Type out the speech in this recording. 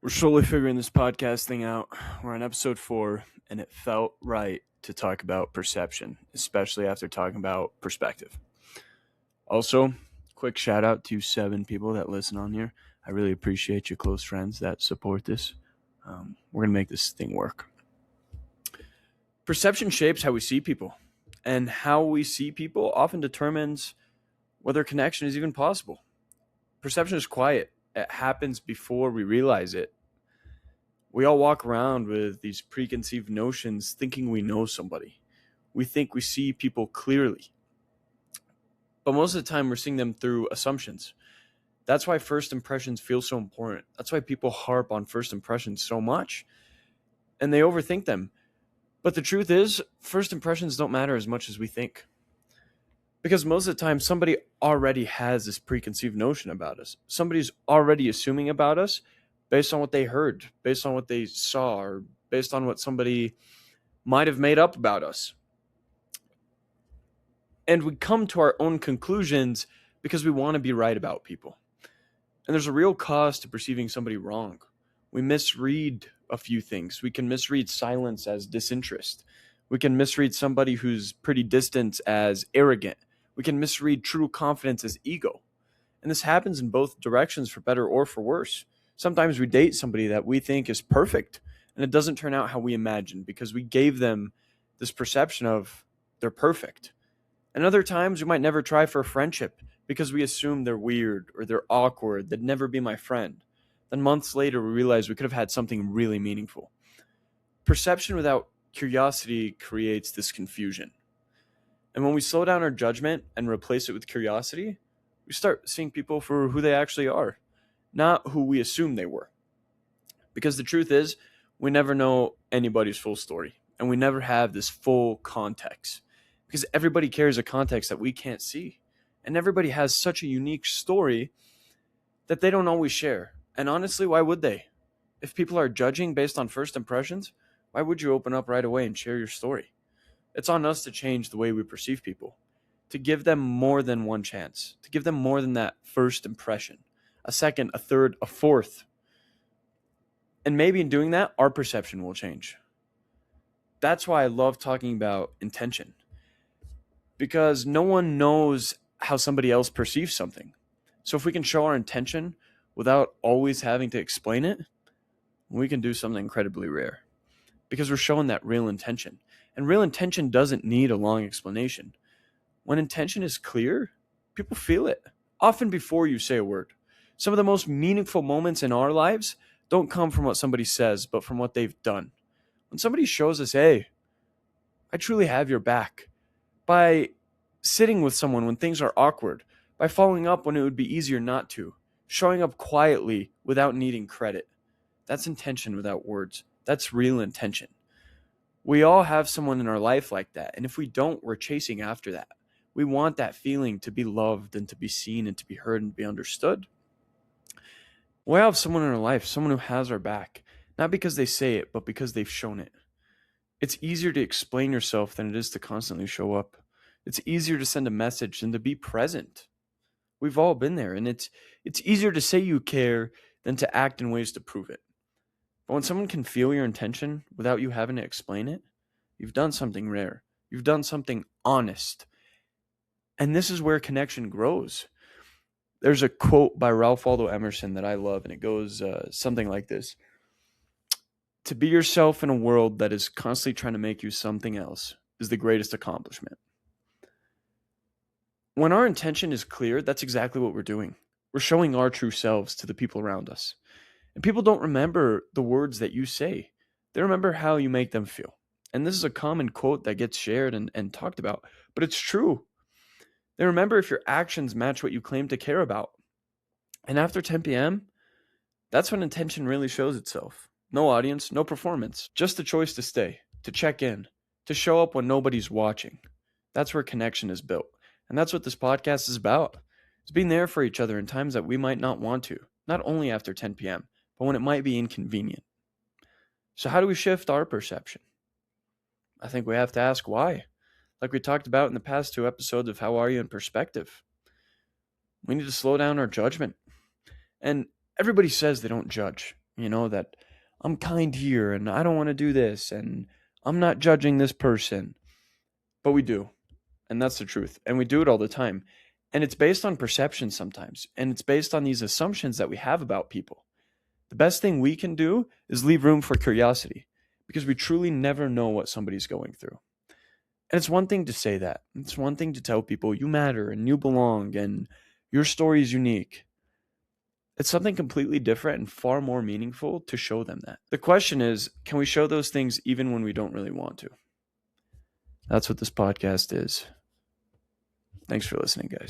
We're slowly figuring this podcast thing out. We're on episode 4, and it felt right to talk about perception, especially after talking about perspective. Also, quick shout out to 7 people that listen on here. I really appreciate you, close friends that support this. We're going to make this thing work. Perception shapes how we see people, and how we see people often determines whether connection is even possible. Perception is quiet, it happens before we realize it. We all walk around with these preconceived notions thinking we know somebody. We think we see people clearly. But most of the time, we're seeing them through assumptions. That's why first impressions feel so important. That's why people harp on first impressions so much. And they overthink them. But the truth is, first impressions don't matter as much as we think. Because most of the time, somebody already has this preconceived notion about us. Somebody's already assuming about us based on what they heard, based on what they saw, or based on what somebody might have made up about us. And we come to our own conclusions because we want to be right about people. And there's a real cost to perceiving somebody wrong. We misread a few things. We can misread silence as disinterest. We can misread somebody who's pretty distant as arrogant. We can misread true confidence as ego. And this happens in both directions, for better or for worse. Sometimes we date somebody that we think is perfect, and it doesn't turn out how we imagined because we gave them this perception of they're perfect. And other times we might never try for a friendship because we assume they're weird or they're awkward, they'd never be my friend. Then months later, we realize we could have had something really meaningful. Perception without curiosity creates this confusion. And when we slow down our judgment and replace it with curiosity, we start seeing people for who they actually are, not who we assume they were. Because the truth is, we never know anybody's full story, and we never have this full context. Because everybody carries a context that we can't see. And everybody has such a unique story that they don't always share. And honestly, why would they? If people are judging based on first impressions, why would you open up right away and share your story? It's on us to change the way we perceive people, to give them more than one chance, to give them more than that first impression, a second, a third, a fourth. And maybe in doing that, our perception will change. That's why I love talking about intention, because no one knows how somebody else perceives something. So if we can show our intention without always having to explain it, we can do something incredibly rare, because we're showing that real intention. And real intention doesn't need a long explanation. When intention is clear, people feel it, often before you say a word. Some of the most meaningful moments in our lives don't come from what somebody says, but from what they've done. When somebody shows us, hey, I truly have your back, by sitting with someone when things are awkward, by following up when it would be easier not to, showing up quietly without needing credit. That's intention without words. That's real intention. We all have someone in our life like that, and if we don't, we're chasing after that. We want that feeling to be loved and to be seen and to be heard and be understood. We have someone in our life, someone who has our back, not because they say it, but because they've shown it. It's easier to explain yourself than it is to constantly show up. It's easier to send a message than to be present. We've all been there, and it's easier to say you care than to act in ways to prove it. But when someone can feel your intention without you having to explain it, you've done something rare. You've done something honest. And this is where connection grows. There's a quote by Ralph Waldo Emerson that I love, and it goes something like this. To be yourself in a world that is constantly trying to make you something else is the greatest accomplishment. When our intention is clear, that's exactly what we're doing. We're showing our true selves to the people around us. And people don't remember the words that you say. They remember how you make them feel. And this is a common quote that gets shared and talked about, but it's true. They remember if your actions match what you claim to care about. And after 10 p.m., that's when intention really shows itself. No audience, no performance, just the choice to stay, to check in, to show up when nobody's watching. That's where connection is built. And that's what this podcast is about. It's being there for each other in times that we might not want to, not only after 10 p.m., but when it might be inconvenient. So how do we shift our perception? I think we have to ask why. Like we talked about in the past 2 episodes of How Are You in Perspective. We need to slow down our judgment. And everybody says they don't judge. that I'm kind here and I don't want to do this and I'm not judging this person. But we do. And that's the truth. And we do it all the time. And it's based on perception sometimes. And it's based on these assumptions that we have about people. The best thing we can do is leave room for curiosity because we truly never know what somebody's going through. And it's one thing to say that. It's one thing to tell people you matter and you belong and your story is unique. It's something completely different and far more meaningful to show them that. The question is, can we show those things even when we don't really want to? That's what this podcast is. Thanks for listening, guys.